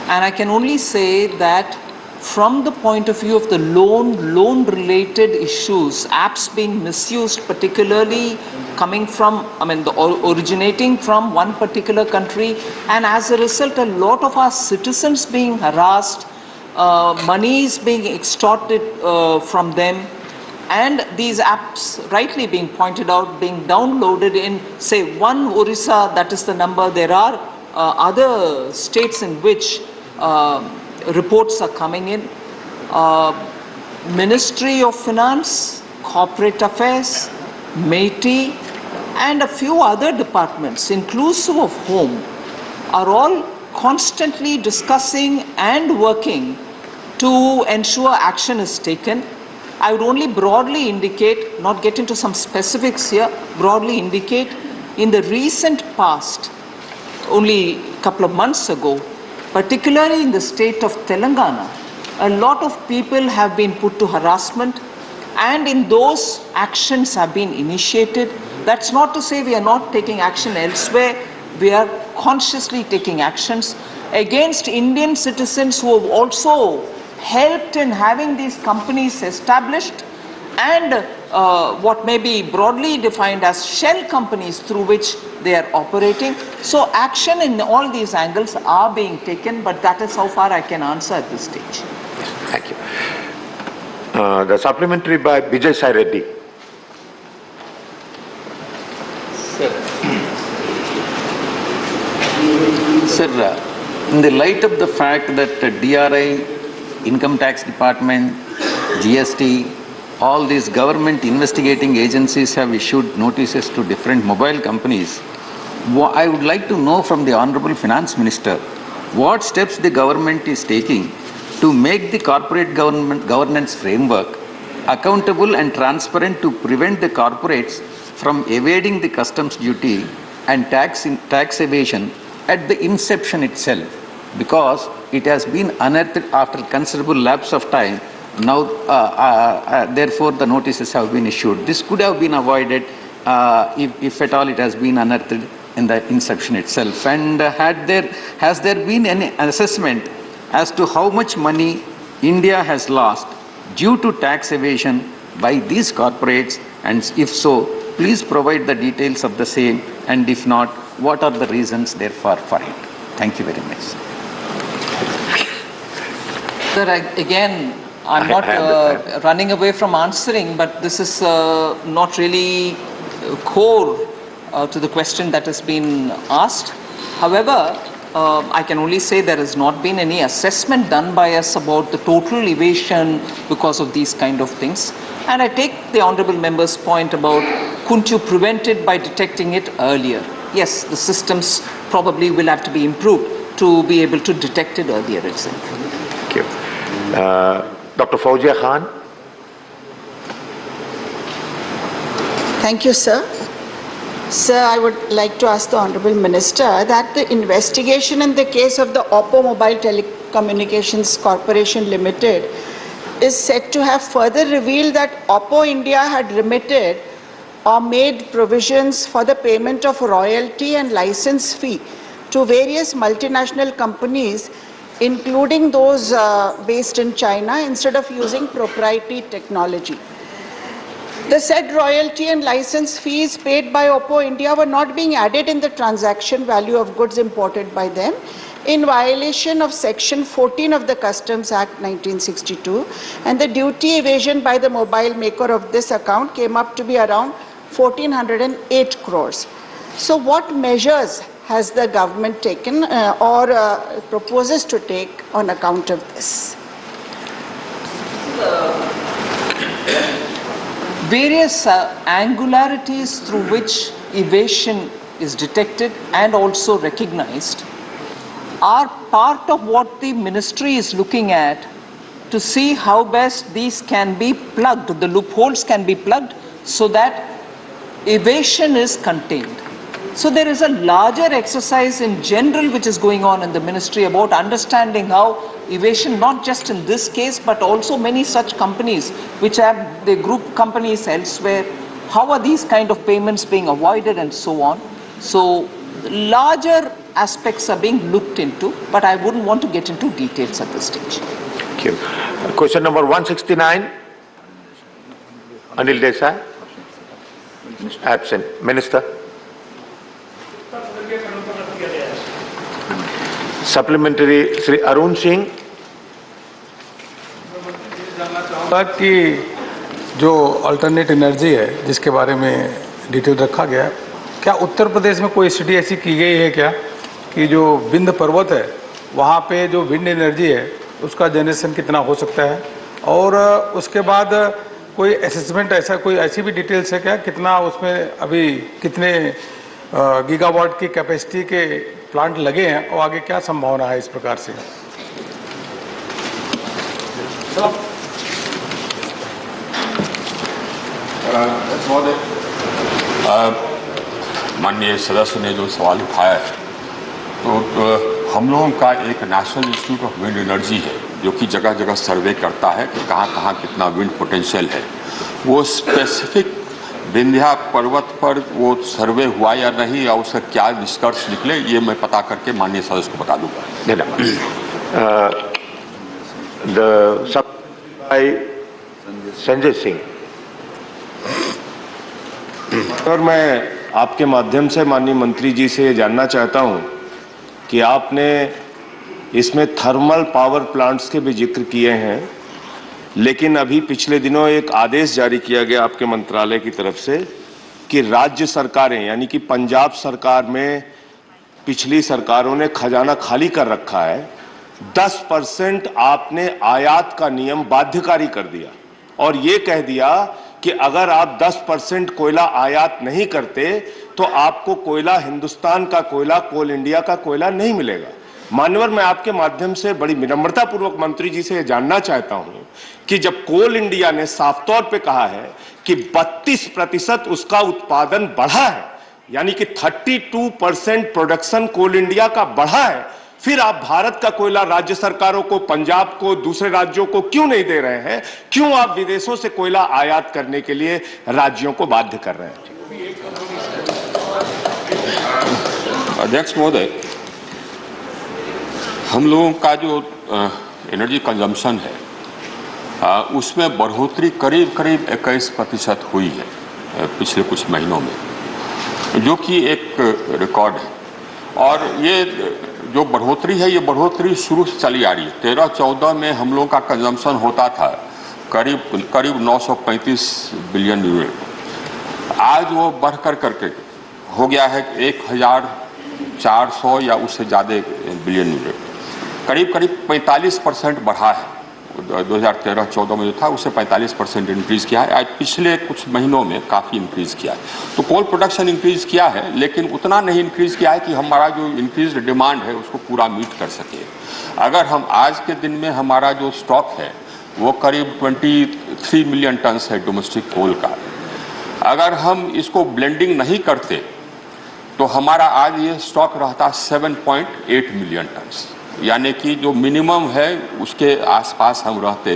And I can only say that from the point of view of the loan-related issues, apps being misused, particularly coming from, originating from one particular country, and as a result, a lot of our citizens being harassed, money is being extorted from them, and these apps, rightly being pointed out, being downloaded in, say, one Orissa, that is the number. There are other states in which reports are coming in. Ministry of Finance, Corporate Affairs, MeitY, and a few other departments, inclusive of Home, are all constantly discussing and working to ensure action is taken. I would only broadly indicate, not get into some specifics here, broadly indicate in the recent past, only a couple of months ago, particularly in the state of Telangana, a lot of people have been put to harassment, and in those actions have been initiated. That's not to say we are not taking action elsewhere. We are consciously taking actions against Indian citizens who have also helped in having these companies established, and what may be broadly defined as shell companies through which they are operating. So action in all these angles are being taken, but that is how far I can answer at this stage. Thank you. The supplementary by Bijay Sai Reddy. Sir, in the light of the fact that DRI, Income Tax Department, GST, all these government investigating agencies have issued notices to different mobile companies, I would like to know from the Honorable Finance Minister what steps the government is taking to make the corporate governance framework accountable and transparent to prevent the corporates from evading the customs duty and tax evasion at the inception itself, because it has been unearthed after considerable lapse of time Now, therefore, the notices have been issued. This could have been avoided if at all it has been unearthed in the inception itself. And has there been any assessment as to how much money India has lost due to tax evasion by these corporates? And if so, please provide the details of the same. And if not, what are the reasons therefore for it? Thank you very much. Sir, again, I'm not running away from answering, but this is not really core to the question that has been asked. However, I can only say there has not been any assessment done by us about the total evasion because of these kind of things. And I take the honorable member's point about couldn't you prevent it by detecting it earlier? Yes, the systems probably will have to be improved to be able to detect it earlier itself. Thank you. Dr. Fauzia Khan. Thank you, sir. Sir, I would like to ask the Honorable Minister that the investigation in the case of the Oppo Mobile Telecommunications Corporation Limited is said to have further revealed that Oppo India had remitted or made provisions for the payment of royalty and license fee to various multinational companies, including those based in China, instead of using proprietary technology. The said royalty and license fees paid by Oppo India were not being added in the transaction value of goods imported by them, in violation of Section 14 of the Customs Act 1962, and the duty evasion by the mobile maker of this account came up to be around 1,408 crores. So what measures has the government taken or proposes to take on account of this? Various angularities through which evasion is detected and also recognized are part of what the ministry is looking at to see how best these can be plugged, the loopholes can be plugged so that evasion is contained. So there is a larger exercise in general which is going on in the ministry about understanding how evasion, not just in this case, but also many such companies which have the group companies elsewhere, how are these kind of payments being avoided and so on. So larger aspects are being looked into, but I wouldn't want to get into details at this stage. Thank you. Question number 169, Anil Desai. Absent. Minister. Supplementary, Sri Arun Singh. कि जो alternate energy है जिसके बारे में detail रखा गया, क्या उत्तर प्रदेश में कोई स्टडी ऐसी की गई है क्या कि जो विंध्य पर्वत है वहाँ पे जो विंड एनर्जी है उसका जनरेशन कितना हो सकता है, और उसके बाद कोई असेसमेंट ऐसा कोई ऐसी भी डिटेल्स है क्या कितना उसमें अभी कितने गीगावाट की कैपेसिटी के प्लांट लगे हैं और आगे क्या संभावना है इस प्रकार से? माननीय सदस्य ने जो सवाल उठाया है, तो हम लोगों का एक national institute of wind energy है जो कि जगह जगह सर्वे करता है कि कहाँ कहाँ कितना विंड पोटेंशियल है। वो स्पेसिफिक विंध्या पर्वत पर वो सर्वे हुआ या नहीं या उसका क्या निष्कर्ष निकले, ये मैं पता करके माननीय सदस्य को बता दूंगा। संजय सिंह। और मैं आपके माध्यम से माननीय मंत्री जी से जानना चाहता हूं कि आपने इसमें थर्मल पावर प्लांट्स के भी जिक्र किए हैं, लेकिन अभी पिछले दिनों एक आदेश जारी किया गया आपके मंत्रालय की तरफ से कि राज्य सरकारें यानी कि पंजाब सरकार में पिछली सरकारों ने खजाना खाली कर रखा है, 10% आपने आयात का नियम बाध्यकारी कर दिया और ये कह दिया कि अगर आप 10% कोयला आयात नहीं करते तो आपको कोयला, हिंदुस्तान का कोयला, कोल इंडिया का कोयला नहीं मिलेगा। माननीय, मैं आपके माध्यम से बड़ी विनम्रता पूर्वक मंत्री जी से जानना चाहता हूं कि जब कोल इंडिया ने साफ तौर पे कहा है कि 32% उसका उत्पादन बढ़ा है, यानी कि 32% प्रोडक्शन कोल इंडिया का बढ़ा है, फिर आप भारत का कोयला राज्य सरकारों को, पंजाब को, दूसरे राज्यों को क्यों नहीं दे रहे हैं? क्यों आप विदेशों से कोयला आयात करने के लिए राज्यों को बाध्य कर रहे हैं? अध्यक्ष महोदय, हम लोगों का जो एनर्जी कंजम्पशन है उसमें बढ़ोतरी करीब 21% हुई है पिछले कुछ महीनों में, जो कि एक रिकॉर्ड है। और ये जो बढ़ोतरी है, ये बढ़ोतरी शुरू से चली आ रही है। 13-14 में हम लोगों का कंजम्पशन होता था करीब 935 बिलियन यूनिट। आज वो बढ़कर करके हो गया है 1400 या उससे ज़्यादा बिलियन यूनिट। करीब 45% बढ़ा है। 2013-14 में जो था उससे 45% इंक्रीज़ किया है। आज पिछले कुछ महीनों में काफ़ी इंक्रीज़ किया है। तो कोल प्रोडक्शन इंक्रीज़ किया है, लेकिन उतना नहीं इंक्रीज़ किया है कि हमारा जो इंक्रीज डिमांड है उसको पूरा मीट कर सके। अगर हम आज के दिन में हमारा जो स्टॉक है वो करीब 23 मिलियन टन है डोमेस्टिक कोल का। अगर हम इसको ब्लेंडिंग नहीं करते तो हमारा आज ये स्टॉक रहता 7.8 मिलियन टन, यानी कि जो मिनिमम है उसके आसपास हम रहते।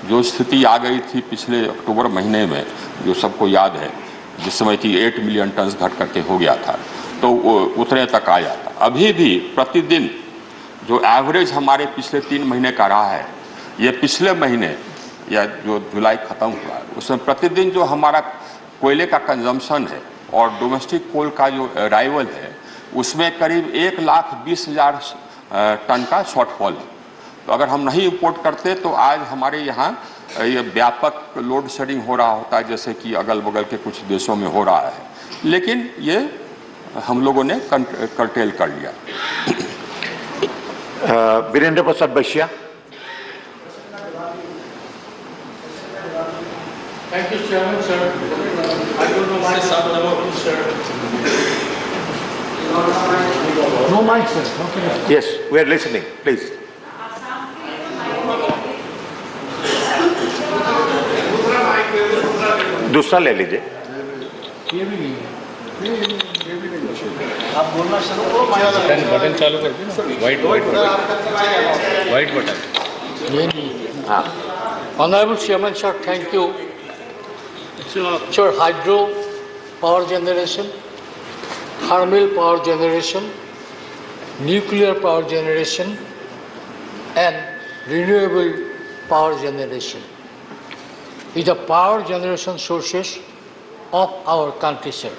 जो स्थिति आ गई थी पिछले अक्टूबर महीने में, जो सबको याद है, जिस समय कि 8 मिलियन टन घट करके हो गया था, तो उतने तक आ जाता। अभी भी प्रतिदिन जो एवरेज हमारे पिछले 3 महीने का रहा है, ये पिछले महीने या जो जुलाई खत्म हुआ उसमें प्रतिदिन जो हमारा कोयले का कंजम्पशन है और डोमेस्टिक कोल का जो अराइवल है उसमें करीब 1,20,000 टन का शॉर्टफॉल है। तो अगर हम नहीं इंपोर्ट करते तो आज हमारे यहाँ ये व्यापक लोड शेडिंग हो रहा होता है, जैसे कि अगल बगल के कुछ देशों में हो रहा है। लेकिन ये हम लोगों ने कर्टेल कर लिया। वीरेंद्र प्रसाद बैशिया। Thank you, Chairman, sir. I don't know why sir. No mic, sir. Okay. Yes, we are listening. Please. दूसरा ले लीजिए। आप बोलना शुरू करो। बटन चालू कर दो। White button. ये नहीं। हाँ। Honorable Chairman, sir, thank you. Sir, hydro power generation, thermal power generation, nuclear power generation, and renewable power generation is the power generation sources of our country, sir.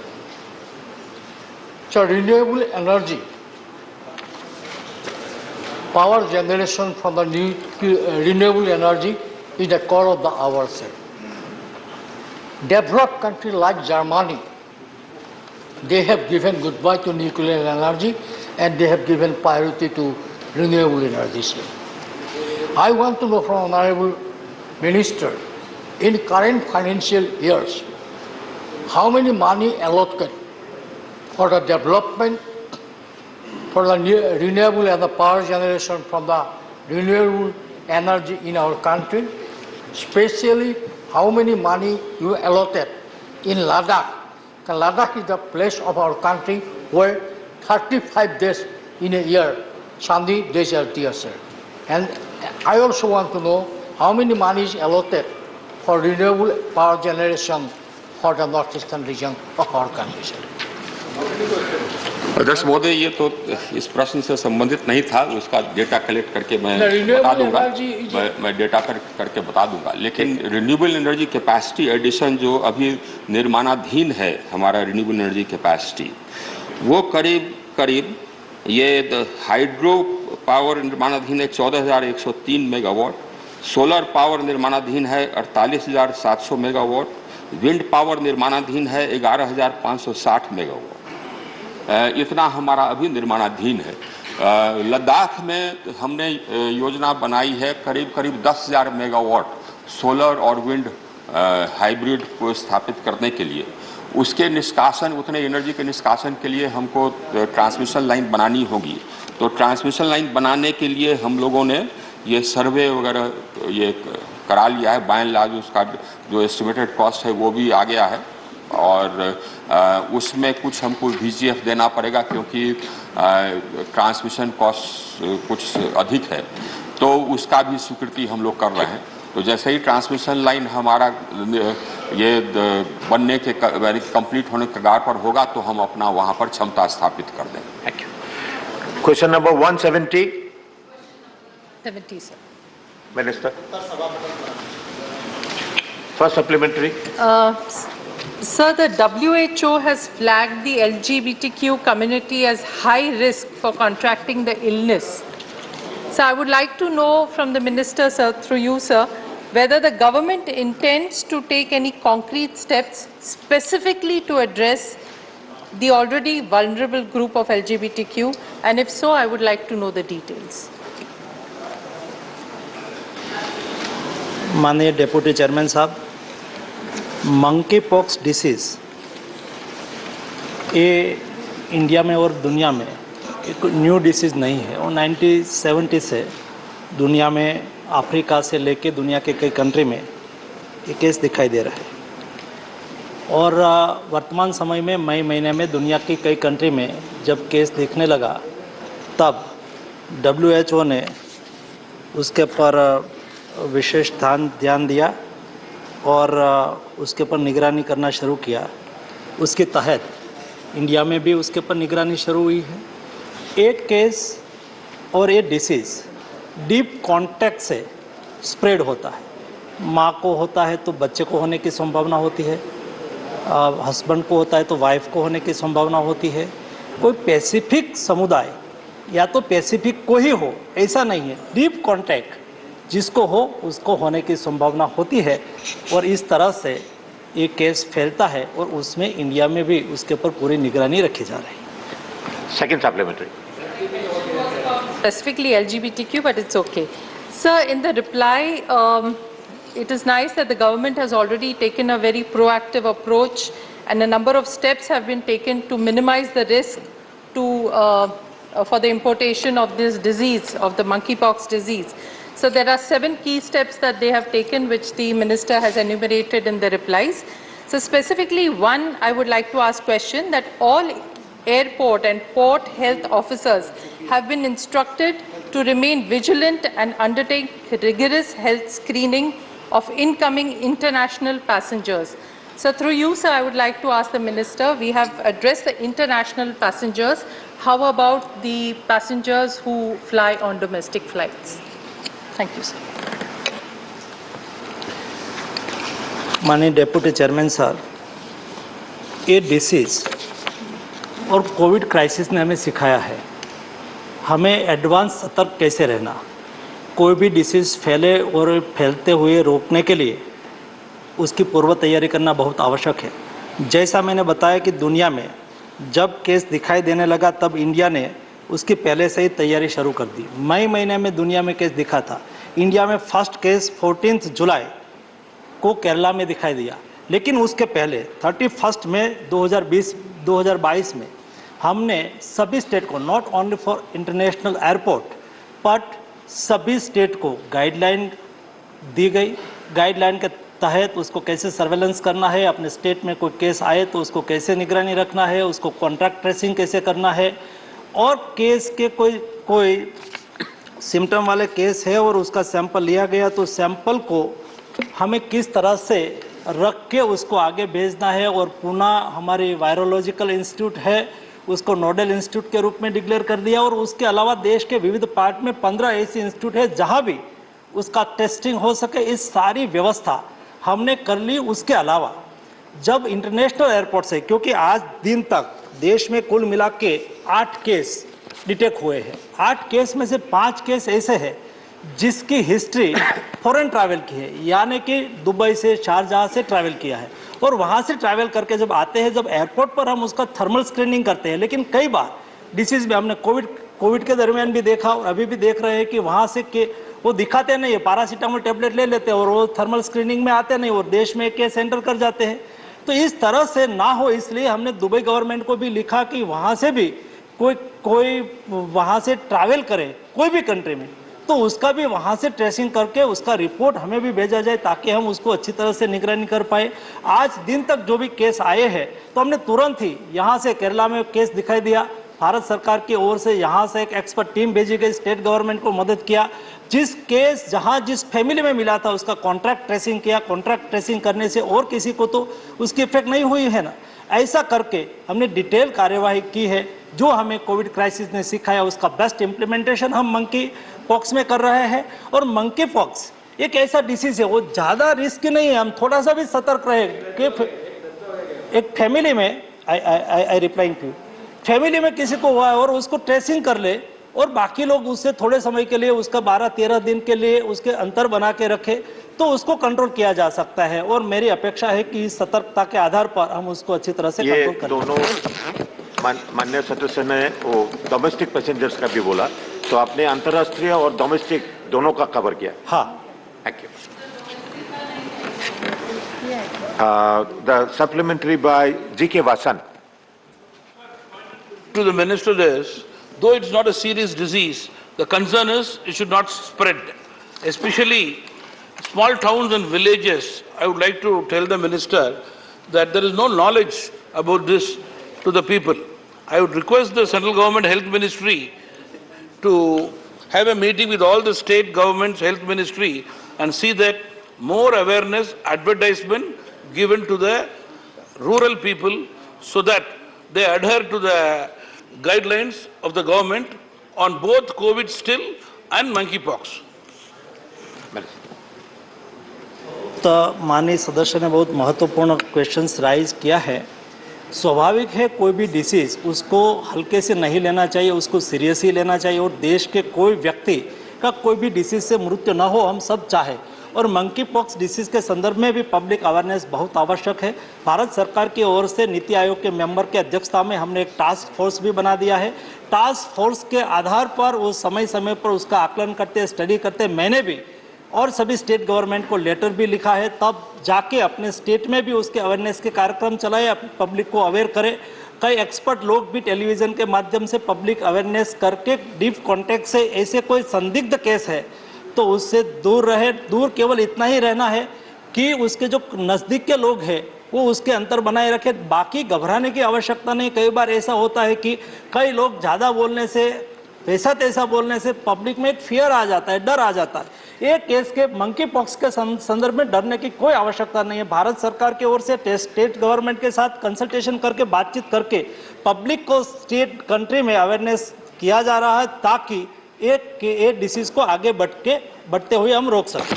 So, renewable energy, power generation from the renewable energy is the core of the hour, sir. Developed countries like Germany, they have given goodbye to nuclear energy and they have given priority to renewable energy. I want to know from Honorable Minister, in current financial years, how many money allocated for the development, for the renewable and the power generation from the renewable energy in our country, especially how many money you allotted in Ladakh. Ladakh is the place of our country where 35 days in a year, sunny days are there, sir. And I also want to know how many money is allotted for renewable power generation for the northeastern region of our country, sir. अध्यक्ष महोदय, ये तो इस प्रश्न से संबंधित नहीं था, उसका डेटा कलेक्ट करके मैं बता दूंगा, मैं डेटा करके बता दूंगा। लेकिन रिन्यूएबल एनर्जी कैपेसिटी एडिशन जो अभी निर्माणाधीन है, हमारा रिन्यूएबल एनर्जी कैपेसिटी, वो करीब ये हाइड्रो पावर निर्माणाधीन है 14,103 मेगावाट, सोलर पावर निर्माणाधीन है 48,700 मेगावाट, विंड पावर निर्माणाधीन है 11,560 मेगावाट। इतना हमारा अभी निर्माणाधीन है। लद्दाख में हमने योजना बनाई है करीब 10,000 मेगावाट सोलर और विंड हाइब्रिड को स्थापित करने के लिए। उसके निष्कासन, उतने एनर्जी के निष्कासन के लिए हमको ट्रांसमिशन लाइन बनानी होगी। तो ट्रांसमिशन लाइन बनाने के लिए हम लोगों ने ये सर्वे वगैरह ये करा लिया है। बाय एंड लार्ज उसका जो एस्टिमेटेड कॉस्ट है वो भी आ गया है और उसमें कुछ हमको VGF देना पड़ेगा क्योंकि ट्रांसमिशन कॉस्ट कुछ अधिक है, तो उसका भी स्वीकृति हम लोग कर रहे हैं। तो जैसे ही ट्रांसमिशन लाइन हमारा ये बनने के कंप्लीट होने के कगार पर होगा तो हम अपना वहां पर क्षमता स्थापित कर देंगे। Thank you. Question number 170 sir. Minister first supplementary. Sir, the WHO has flagged the LGBTQ community as high risk for contracting the illness. So I would like to know from the Minister, sir, through you, sir, whether the government intends to take any concrete steps specifically to address the already vulnerable group of LGBTQ, and if so, I would like to know the details. माननीय deputy chairman साहब, monkey pox disease ये India में और दुनिया में एक new disease नहीं है और 1970 से दुनिया में अफ्रीका से लेके दुनिया के कई कंट्री में ये केस दिखाई दे रहा है। और वर्तमान समय में मई महीने में दुनिया की कई कंट्री में जब केस दिखने लगा तब WHO ने उसके ऊपर विशेष ध्यान दिया और उसके ऊपर निगरानी करना शुरू किया। उसके तहत इंडिया में भी उसके ऊपर निगरानी शुरू हुई है। एक केस और ये डिसीज़ डीप कॉन्टैक्ट से स्प्रेड होता है। माँ को होता है तो बच्चे को होने की संभावना होती है, हस्बैंड को होता है तो वाइफ को होने की संभावना होती है। कोई पैसिफिक समुदाय या तो पैसिफिक को ही हो ऐसा नहीं है, डीप कॉन्टैक्ट जिसको हो उसको होने की संभावना होती है और इस तरह से ये केस फैलता है और उसमें इंडिया में भी उसके ऊपर पूरी निगरानी रखी जा रही है। Second supplementary. Specifically LGBTQ, but it's okay. Sir, in the reply, it is nice that the government has already taken a very proactive approach and a number of steps have been taken to minimize the risk for the importation of this disease, of the monkeypox disease. So there are 7 key steps that they have taken, which the minister has enumerated in the replies. So specifically, one, I would like to ask question that all airport and port health officers have been instructed to remain vigilant and undertake rigorous health screening of incoming international passengers. So through you, sir, I would like to ask the minister, we have addressed the international passengers. How about the passengers who fly on domestic flights? Thank you, sir. माननीय deputy chairman sir, ये disease और Covid crisis ने हमें सिखाया है हमें advance सतर्क कैसे रहना। कोई भी डिसीज़ फैले और फैलते हुए रोकने के लिए उसकी पूर्व तैयारी करना बहुत आवश्यक है। जैसा मैंने बताया कि दुनिया में जब केस दिखाई देने लगा तब इंडिया ने उसकी पहले से ही तैयारी शुरू कर दी। मई महीने में दुनिया में केस दिखा था। इंडिया में फर्स्ट केस 14 जुलाई को केरला में दिखाई दिया, लेकिन उसके पहले 31 मई 2022 में हमने सभी स्टेट को, not only for international airport but सभी स्टेट को गाइडलाइन दी गई। गाइडलाइन के तहत उसको कैसे सर्वेलेंस करना है, अपने स्टेट में कोई केस आए तो उसको कैसे निगरानी रखना है, उसको कॉन्ट्रैक्ट ट्रेसिंग कैसे करना है, और केस के कोई सिम्टम वाले केस है और उसका सैंपल लिया गया तो सैंपल को हमें किस तरह से रख के उसको आगे भेजना है। और पुणे हमारी वायरोलॉजिकल इंस्टीट्यूट है, उसको नोडल इंस्टीट्यूट के रूप में डिक्लेयर कर दिया। और उसके अलावा देश के विविध पार्ट में 15 ऐसी इंस्टीट्यूट है जहां भी उसका टेस्टिंग हो सके। इस सारी व्यवस्था हमने कर ली। उसके अलावा जब इंटरनेशनल एयरपोर्ट से, क्योंकि आज दिन तक देश में कुल मिला के 8 केस डिटेक्ट हुए हैं, 8 केस में से 5 केस ऐसे हैं जिसकी हिस्ट्री फॉरेन ट्रैवल की है, यानी कि दुबई से, शारजाह से ट्रैवल किया है और वहाँ से ट्रैवल करके जब आते हैं, जब एयरपोर्ट पर हम उसका थर्मल स्क्रीनिंग करते हैं। लेकिन कई बार डिसीज़ में हमने कोविड के दरमियान भी देखा और अभी भी देख रहे हैं कि वहाँ से के वो दिखाते नहीं है, पैरासीटामोल टेबलेट ले लेते हैं और वो थर्मल स्क्रीनिंग में आते नहीं और देश में केस एंटर कर जाते हैं। तो इस तरह से ना हो, इसलिए हमने दुबई गवर्नमेंट को भी लिखा कि वहाँ से भी कोई वहाँ से ट्रैवल करे कोई भी कंट्री में तो उसका भी वहाँ से ट्रेसिंग करके उसका रिपोर्ट हमें भी भेजा जाए ताकि हम उसको अच्छी तरह से निगरानी कर पाए। आज दिन तक जो भी केस आए हैं तो हमने तुरंत ही यहाँ से केरला में केस दिखाई दिया, भारत सरकार की ओर से यहाँ से एक एक्सपर्ट टीम भेजी गई, स्टेट गवर्नमेंट को मदद किया, जिस केस जहाँ जिस फैमिली में मिला था उसका कॉन्ट्रैक्ट ट्रेसिंग किया। कॉन्ट्रैक्ट ट्रेसिंग करने से और किसी को तो उसकी इफेक्ट नहीं हुई है ना। ऐसा करके हमने डिटेल कार्यवाही की है। जो हमें कोविड क्राइसिस ने सिखाया उसका बेस्ट इम्प्लीमेंटेशन हम मंकी पॉक्स में कर रहे हैं। और मंकी पॉक्स एक ऐसा डिसीज है, वो ज़्यादा रिस्क नहीं है, हम थोड़ा सा भी सतर्क रहे कि एक फैमिली में आई रिप्लाइंग टू फैमिली में किसी को हुआ है और उसको ट्रेसिंग कर ले और बाकी लोग उससे थोड़े समय के लिए उसका 12-13 दिन के लिए उसके अंतर बना के रखे तो उसको कंट्रोल किया जा सकता है। और मेरी अपेक्षा है कि सतर्कता के आधार पर हम उसको अच्छी तरह से कंट्रोल करें। दोनों माननीय सदस्य ने वो डोमेस्टिक पैसेंजर्स का भी बोला, तो आपने अंतर्राष्ट्रीय और डोमेस्टिक दोनों का कवर किया। हाँ, thank you. The supplementary by G.K. Vasan. To the minister is, though it's not a serious disease, the concern is it should not spread, especially small towns and villages. I would like to tell the minister that there is no knowledge about this to the people. I would request the central government health ministry to have a meeting with all the state governments health ministry and see that more awareness, advertisement given to the rural people so that they adhere to the guidelines of the government on both COVID still and monkeypox. तो माननीय सदस्य ने बहुत महत्वपूर्ण questions rise किया है। स्वाभाविक है कोई भी डिसीज उसको हल्के से नहीं लेना चाहिए, उसको सीरियस ही लेना चाहिए और देश के कोई व्यक्ति का कोई भी डिसीज से मृत्यु न हो हम सब चाहे। और मंकी पॉक्स डिसीज के संदर्भ में भी पब्लिक अवेयरनेस बहुत आवश्यक है। भारत सरकार की ओर से नीति आयोग के मेंबर के अध्यक्षता में हमने एक टास्क फोर्स भी बना दिया है। टास्क फोर्स के आधार पर वो समय समय पर उसका आकलन करते, स्टडी करते। मैंने भी और सभी स्टेट गवर्नमेंट को लेटर भी लिखा है, तब जाके अपने स्टेट में भी उसके अवेयरनेस के कार्यक्रम चलाए, पब्लिक को अवेयर करें। कई एक्सपर्ट लोग भी टेलीविज़न के माध्यम से पब्लिक अवेयरनेस करके डीप कॉन्टेक्ट से ऐसे कोई संदिग्ध केस है तो उससे दूर रहे। दूर केवल इतना ही रहना है कि उसके जो नज़दीक के लोग हैं वो उसके अंतर बनाए रखे, बाकी घबराने की आवश्यकता नहीं। कई बार ऐसा होता है कि कई लोग ज़्यादा बोलने से, वैसा तैसा बोलने से पब्लिक में एक फियर आ जाता है, डर आ जाता है। एक केस के मंकी पॉक्स के संदर्भ में डरने की कोई आवश्यकता नहीं है। भारत सरकार की ओर से स्टेट गवर्नमेंट के साथ कंसल्टेशन करके, बातचीत करके पब्लिक को स्टेट कंट्री में अवेयरनेस किया जा रहा है ताकि एक डिसीज को आगे बढ़ते हुए हम रोक सकें।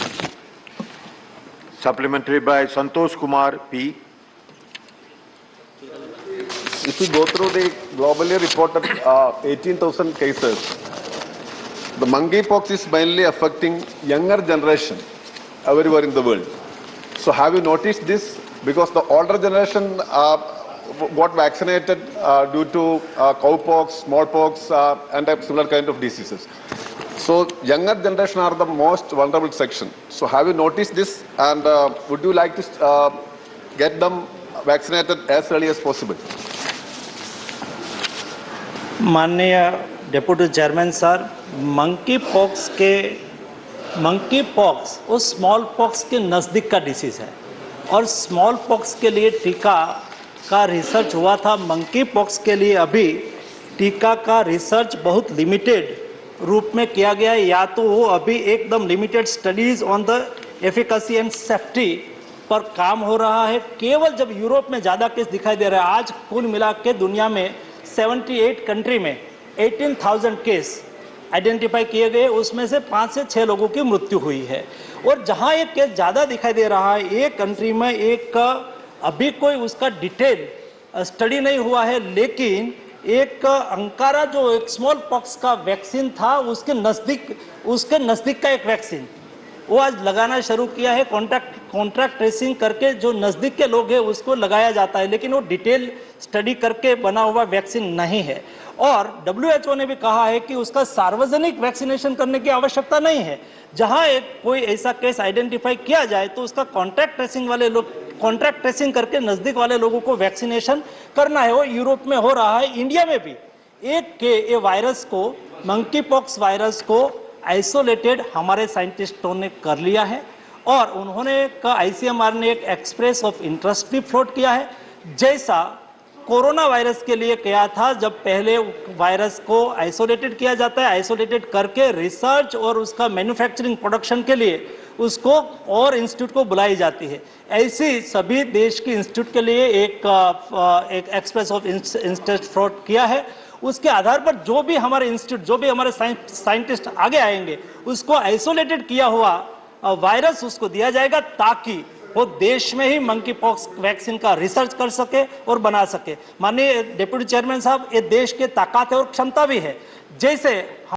Supplementary by Santosh Kumar P. If you go through the globally reported 18,000 cases, the monkeypox is mainly affecting younger generation everywhere in the world. So have you noticed this? Because the older generation got vaccinated due to cowpox, smallpox, and similar kind of diseases. So younger generation are the most vulnerable section. So have you noticed this? And would you like to get them vaccinated as early as possible? माननीय deputy chairman sir, monkey pox उस small pox के नज़दीक का disease है और small pox के लिए टीका का रिसर्च हुआ था। मंकी पॉक्स के लिए अभी टीका का रिसर्च बहुत लिमिटेड रूप में किया गया है, या तो वो अभी एकदम limited studies on the efficacy and safety पर काम हो रहा है। केवल जब यूरोप में ज़्यादा केस दिखाई दे रहा है, आज कुल मिला के दुनिया में 78 कंट्री में 18,000 केस आइडेंटिफाई किए गए, उसमें से 5 से 6 लोगों की मृत्यु हुई है। और जहां एक केस ज़्यादा दिखाई दे रहा है, एक कंट्री में एक अभी कोई उसका डिटेल स्टडी नहीं हुआ है, लेकिन एक अंकारा जो एक स्मॉल पॉक्स का वैक्सीन था उसके नज़दीक का एक वैक्सीन वो आज लगाना शुरू किया है। कॉन्ट्रैक्ट ट्रेसिंग करके जो नज़दीक के लोग हैं उसको लगाया जाता है, लेकिन वो डिटेल स्टडी करके बना हुआ वैक्सीन नहीं है। और WHO ने भी कहा है कि उसका सार्वजनिक वैक्सीनेशन करने की आवश्यकता नहीं है। जहां कोई ऐसा केस आइडेंटिफाई किया जाए तो उसका कॉन्ट्रैक्ट ट्रेसिंग करके नज़दीक वाले लोगों को वैक्सीनेशन करना है। वो यूरोप में हो रहा है, इंडिया में भी एक वायरस को, मंकी पॉक्स वायरस को आइसोलेटेड हमारे साइंटिस्टों ने कर लिया है और उन्होंने ICMR ने एक एक्सप्रेस ऑफ इंटरेस्ट भी फ्लोट किया है, जैसा कोरोना वायरस के लिए किया था। जब पहले वायरस को आइसोलेटेड किया जाता है, आइसोलेटेड करके रिसर्च और उसका मैन्युफैक्चरिंग प्रोडक्शन के लिए उसको और इंस्टीट्यूट को बुलाई जाती है। ऐसी सभी देश की इंस्टीट्यूट के लिए एक एक्सप्रेस ऑफ इंटरेस्ट फ्लोट किया है। उसके आधार पर जो भी हमारे इंस्टीट्यूट, जो भी हमारे साइंटिस्ट आगे आएंगे, उसको आइसोलेटेड किया हुआ वायरस उसको दिया जाएगा ताकि वो देश में ही मंकी पॉक्स वैक्सीन का रिसर्च कर सके और बना सके। माननीय डिप्टी चेयरमैन साहब, ये देश के ताकत है और क्षमता भी है। जैसे